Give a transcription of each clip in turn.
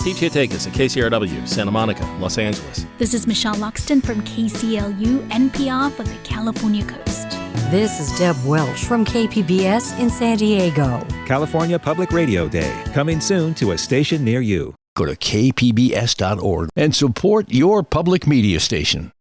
Steve Chiatakis at KCRW, Santa Monica, Los Angeles. This is Michelle Luxton from KCLU, NPR for the California Coast. This is Deb Welch from KPBS in San Diego. California Public Radio Day, coming soon to a station near you. Go to kpbs.org and support your public media station.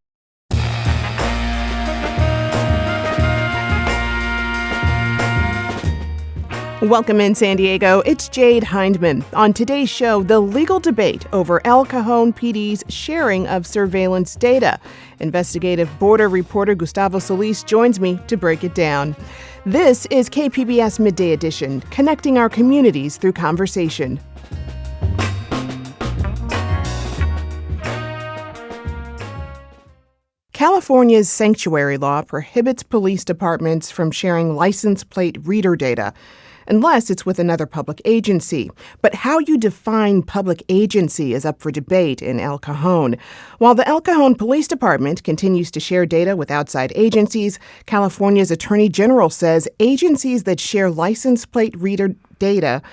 Welcome in San Diego. It's Jade Hindman. On today's show, the legal debate over El Cajon PD's sharing of surveillance data. Investigative border reporter Gustavo Solis joins me to break it down. This is KPBS Midday Edition, connecting our communities through conversation. California's sanctuary law prohibits police departments from sharing license plate reader data, unless it's with another public agency. But how you define public agency is up for debate in El Cajon. While the El Cajon Police Department continues to share data with outside agencies, California's Attorney General says agencies that share license plate reader data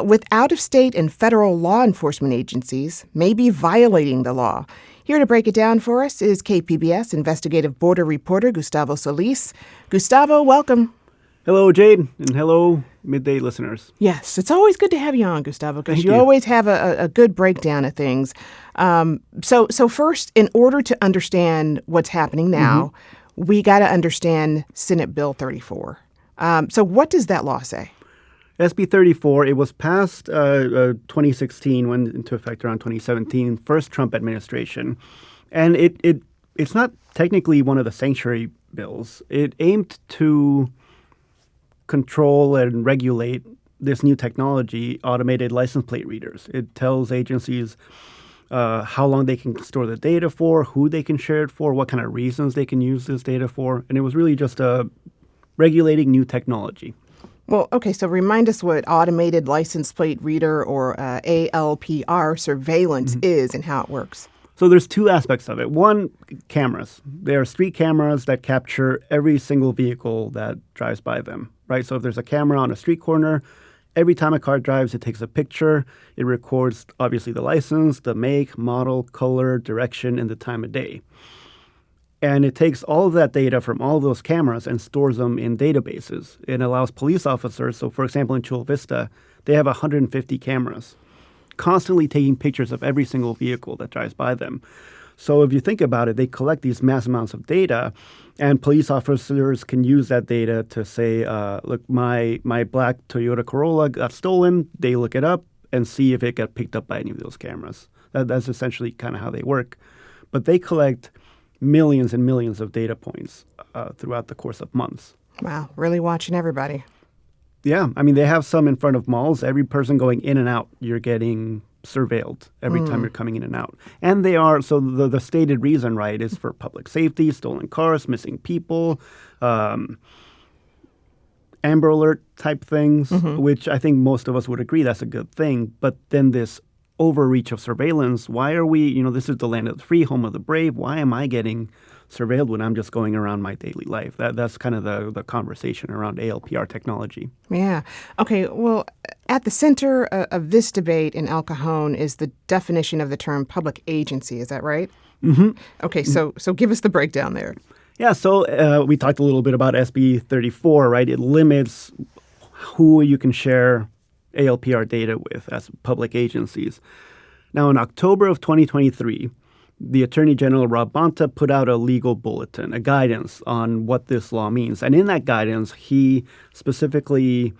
with out-of-state and federal law enforcement agencies may be violating the law. Here to break it down for us is KPBS investigative border reporter Gustavo Solis. Gustavo, welcome. Hello, Jade, and hello, Midday listeners. Yes, it's always good to have you on, Gustavo, because Thank you you. always have a good breakdown of things. So first, in order to understand what's happening now, we got to understand Senate Bill 34. So what does that law say? SB 34, it was passed 2016, went into effect around 2017, first Trump administration. And it's not technically one of the sanctuary bills. It aimed to control and regulate this new technology, automated license plate readers. It tells agencies how long they can store the data for, who they can share it for, what kind of reasons they can use this data for. And it was really just regulating new technology. Well, okay, so remind us what automated license plate reader or ALPR surveillance is and how it works. So there's two aspects of it. One, cameras. There are street cameras that capture every single vehicle that drives by them, right? So if there's a camera on a street corner, every time a car drives, it takes a picture. It records, obviously, the license, the make, model, color, direction, and the time of day. And it takes all of that data from all of those cameras and stores them in databases. It allows police officers, so for example, in Chula Vista, they have 150 cameras constantly taking pictures of every single vehicle that drives by them. So if you think about it, they collect these mass amounts of data, and police officers can use that data to say, look, my black Toyota Corolla got stolen. They look it up and see if it got picked up by any of those cameras. That's essentially kind of how they work. But they collect millions and millions of data points throughout the course of months. Wow, really watching everybody. Yeah, I mean, they have some in front of malls. Every person going in and out, you're getting surveilled every time you're coming in and out. And they are, so the stated reason, right, is for public safety, stolen cars, missing people, Amber Alert type things, which I think most of us would agree that's a good thing. But then this overreach of surveillance, why are we, this is the land of the free, home of the brave. Why am I getting surveilled when I'm just going around my daily life? That's kind of the conversation around ALPR technology. Yeah. Okay, well, at the center of this debate in El Cajon is the definition of the term public agency. Is that right? Mm-hmm. Okay, so give us the breakdown there. Yeah, so we talked a little bit about SB 34, right? It limits who you can share ALPR data with as public agencies. Now, in October of 2023, the Attorney General, Rob Bonta, put out a legal bulletin, a guidance on what this law means. And in that guidance, he specifically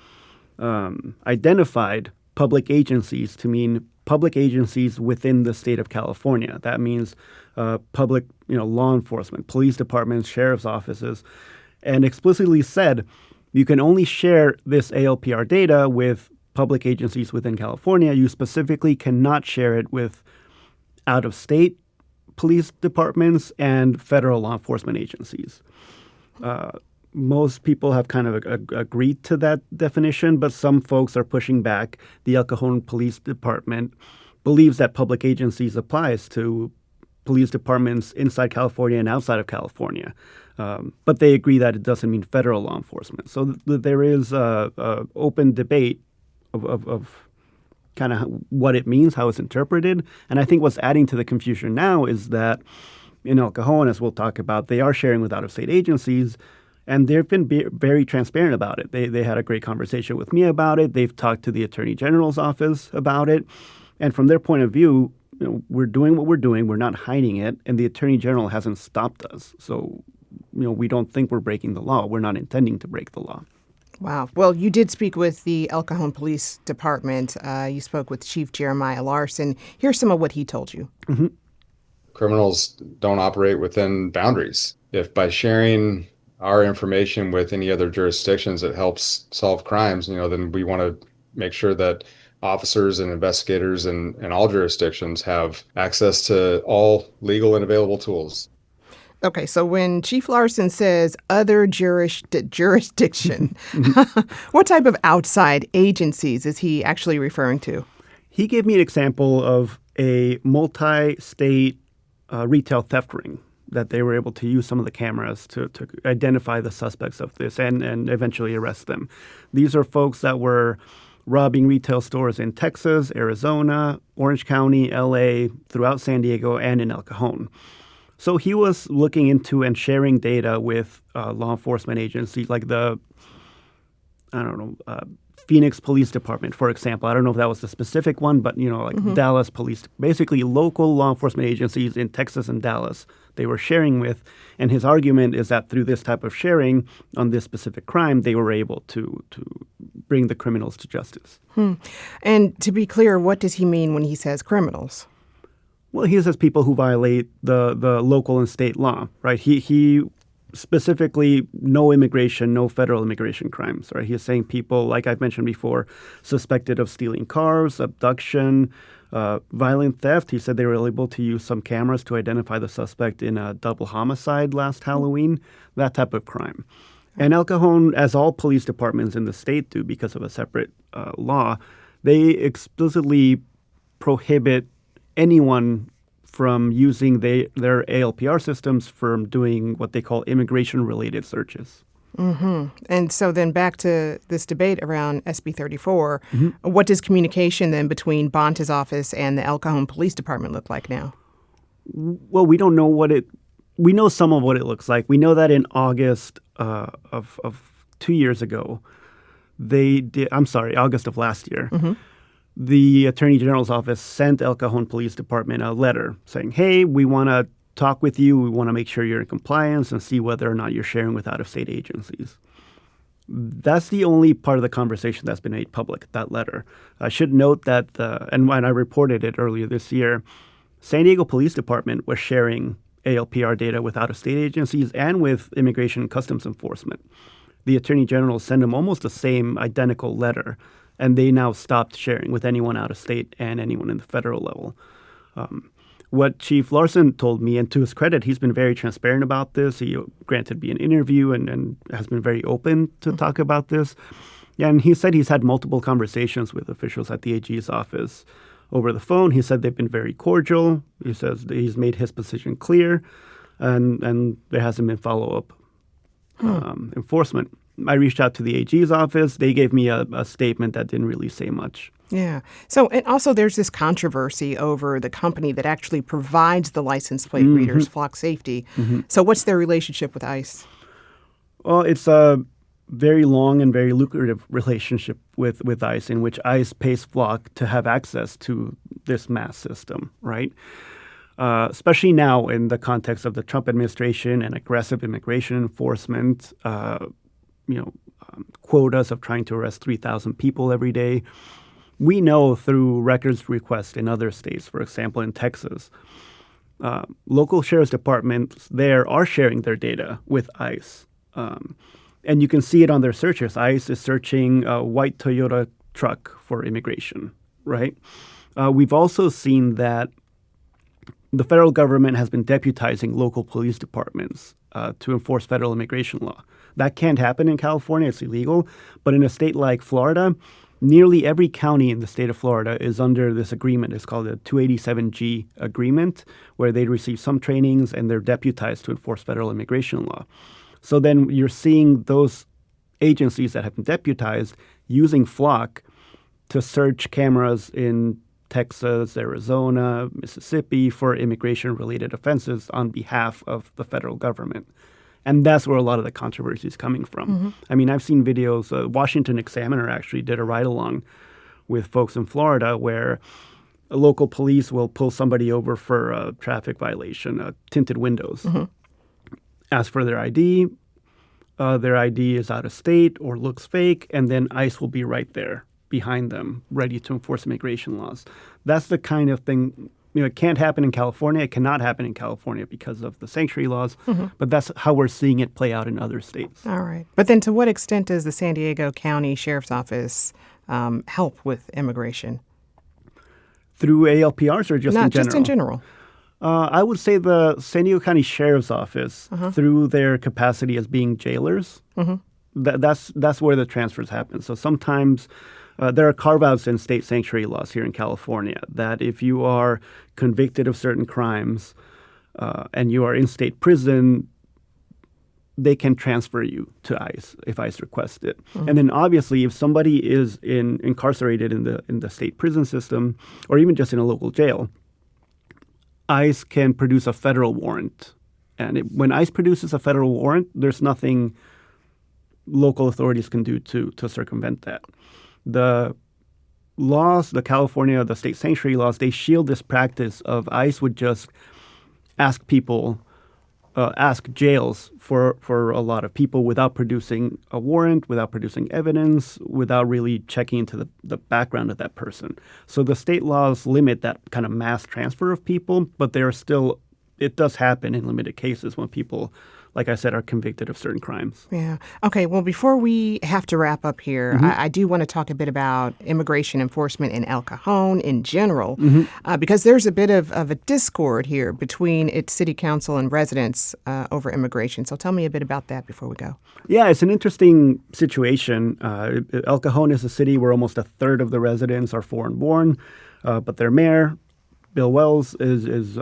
identified public agencies to mean public agencies within the state of California. That means public, law enforcement, police departments, sheriff's offices, and explicitly said you can only share this ALPR data with public agencies within California. You specifically cannot share it with out-of-state police departments and federal law enforcement agencies. Most people have kind of agreed to that definition, but some folks are pushing back. The El Cajon Police Department believes that public agencies applies to police departments inside California and outside of California. But they agree that it doesn't mean federal law enforcement. So there is a open debate of kind of what it means, how it's interpreted. And I think what's adding to the confusion now is that in El Cajon, as we'll talk about, they are sharing with out-of-state agencies, and they've been very transparent about it. They had a great conversation with me about it. They've talked to the Attorney General's office about it. And from their point of view, we're doing what we're doing. We're not hiding it. And the Attorney General hasn't stopped us. So, we don't think we're breaking the law. We're not intending to break the law. Wow. Well, you did speak with the El Cajon Police Department. You spoke with Chief Jeremiah Larson. Here's some of what he told you. Mm-hmm. Criminals don't operate within boundaries. If by sharing our information with any other jurisdictions it helps solve crimes, then we want to make sure that officers and investigators in all jurisdictions have access to all legal and available tools. Okay, so when Chief Larson says other jurisdiction, what type of outside agencies is he actually referring to? He gave me an example of a multi-state retail theft ring that they were able to use some of the cameras to identify the suspects of this and eventually arrest them. These are folks that were robbing retail stores in Texas, Arizona, Orange County, LA, throughout San Diego, and in El Cajon. So he was looking into and sharing data with law enforcement agencies like the, Phoenix Police Department, for example. I don't know if that was the specific one, but, Dallas Police, basically local law enforcement agencies in Texas and Dallas they were sharing with. And his argument is that through this type of sharing on this specific crime, they were able to bring the criminals to justice. And to be clear, what does he mean when he says criminals? Well, he says people who violate the local and state law, right? He specifically no immigration, no federal immigration crimes, right? He is saying people, like I've mentioned before, suspected of stealing cars, abduction, violent theft. He said they were able to use some cameras to identify the suspect in a double homicide last Halloween, that type of crime. And El Cajon, as all police departments in the state do because of a separate law, they explicitly prohibit anyone from using their ALPR systems from doing what they call immigration-related searches. Mm-hmm. And so then back to this debate around SB 34, what does communication then between Bonta's office and the El Cajon Police Department look like now? Well, we don't know we know some of what it looks like. We know that in August of 2 years ago, August of last year, the Attorney General's office sent El Cajon Police Department a letter saying, hey, we want to talk with you. We want to make sure you're in compliance and see whether or not you're sharing with out-of-state agencies. That's the only part of the conversation that's been made public, that letter. I should note that, and when I reported it earlier this year, San Diego Police Department was sharing ALPR data with out-of-state agencies and with Immigration and Customs Enforcement. The Attorney General sent them almost the same identical letter, and they now stopped sharing with anyone out of state and anyone in the federal level. What Chief Larson told me, and to his credit, he's been very transparent about this. He granted me an interview and has been very open to talk about this. And he said he's had multiple conversations with officials at the AG's office over the phone. He said they've been very cordial. He says that he's made his position clear, and there hasn't been follow-up enforcement. I reached out to the AG's office. They gave me a statement that didn't really say much. Yeah. So, and also there's this controversy over the company that actually provides the license plate readers, Flock Safety. So what's their relationship with ICE? Well, it's a very long and very lucrative relationship with ICE, in which ICE pays Flock to have access to this mass system, right? Especially now in the context of the Trump administration and aggressive immigration enforcement, quotas of trying to arrest 3,000 people every day. We know through records requests in other states, for example, in Texas, local sheriff's departments there are sharing their data with ICE. And you can see it on their searches. ICE is searching a white Toyota truck for immigration, right? We've also seen that the federal government has been deputizing local police departments to enforce federal immigration law. That can't happen in California. It's illegal. But in a state like Florida, nearly every county in the state of Florida is under this agreement. It's called the 287G agreement, where they receive some trainings and they're deputized to enforce federal immigration law. So then you're seeing those agencies that have been deputized using Flock to search cameras in Texas, Arizona, Mississippi for immigration-related offenses on behalf of the federal government. And that's where a lot of the controversy is coming from. I mean, I've seen videos. Washington Examiner actually did a ride-along with folks in Florida where local police will pull somebody over for a traffic violation, tinted windows, ask for their ID. Their ID is out of state or looks fake, and then ICE will be right there behind them, ready to enforce immigration laws. That's the kind of thing, it can't happen in California. It cannot happen in California because of the sanctuary laws, but that's how we're seeing it play out in other states. All right. But then to what extent does the San Diego County Sheriff's Office help with immigration? Through ALPRs or just in general? Just in general. I would say the San Diego County Sheriff's Office, through their capacity as being jailers, that's where the transfers happen. So sometimes there are carve-outs in state sanctuary laws here in California that if you are convicted of certain crimes and you are in state prison, they can transfer you to ICE if ICE requests it. And then obviously if somebody is incarcerated in the state prison system or even just in a local jail, ICE can produce a federal warrant. And when ICE produces a federal warrant, there's nothing local authorities can do to circumvent that. The laws, the state sanctuary laws, they shield this practice of ICE would just ask jails for a lot of people without producing a warrant, without producing evidence, without really checking into the background of that person. So the state laws limit that kind of mass transfer of people, but it does happen in limited cases when people, like I said, are convicted of certain crimes. Yeah. Okay. Well, before we have to wrap up here, I do want to talk a bit about immigration enforcement in El Cajon in general, because there's a bit of a discord here between its city council and residents over immigration. So tell me a bit about that before we go. Yeah, it's an interesting situation. El Cajon is a city where almost a third of the residents are foreign-born, but their mayor, Bill Wells, is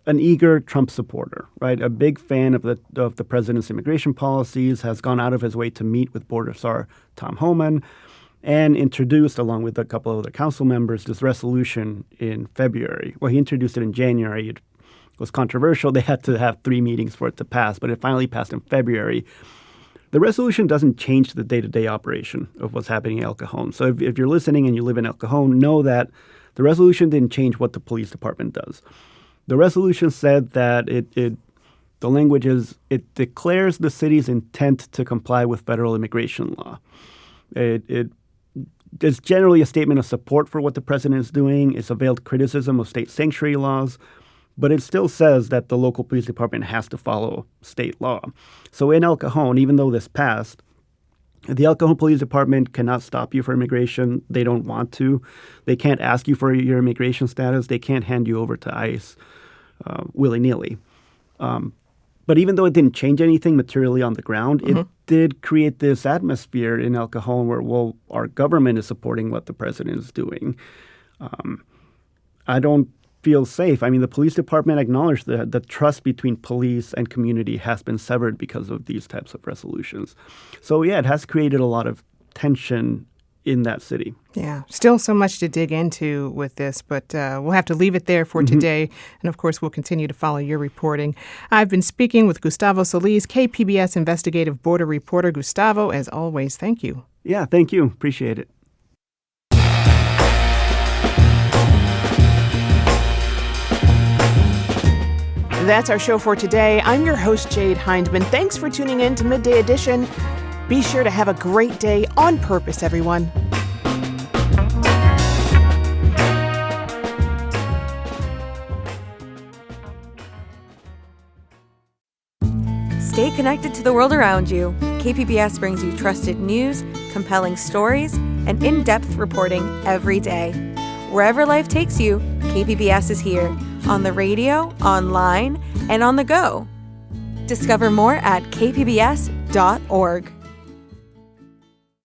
an eager Trump supporter, right? A big fan of the president's immigration policies, has gone out of his way to meet with Border Czar Tom Homan and introduced, along with a couple of other council members, this resolution in February. Well, he introduced it in January. It was controversial. They had to have 3 meetings for it to pass, but it finally passed in February. The resolution doesn't change the day-to-day operation of what's happening in El Cajon. So if you're listening and you live in El Cajon, know that the resolution didn't change what the police department does. The resolution said that the language is, it declares the city's intent to comply with federal immigration law. It's generally a statement of support for what the president is doing. It's a veiled criticism of state sanctuary laws, but it still says that the local police department has to follow state law. So in El Cajon, even though this passed, the El Cajon Police Department cannot stop you for immigration. They don't want to. They can't ask you for your immigration status. They can't hand you over to ICE willy-nilly. But even though it didn't change anything materially on the ground, it did create this atmosphere in El Cajon where, well, our government is supporting what the president is doing. I don't feel safe. I mean, the police department acknowledged that the trust between police and community has been severed because of these types of resolutions. So, yeah, it has created a lot of tension in that city. Yeah, still so much to dig into with this, but we'll have to leave it there for today. And, of course, we'll continue to follow your reporting. I've been speaking with Gustavo Solis, KPBS investigative border reporter. Gustavo, as always, thank you. Yeah, thank you. Appreciate it. That's our show for today. I'm your host, Jade Hindman. Thanks for tuning in to Midday Edition. Be sure to have a great day on purpose, everyone. Stay connected to the world around you. KPBS brings you trusted news, compelling stories, and in-depth reporting every day. Wherever life takes you, KPBS is here. On the radio, online, and on the go. Discover more at kpbs.org.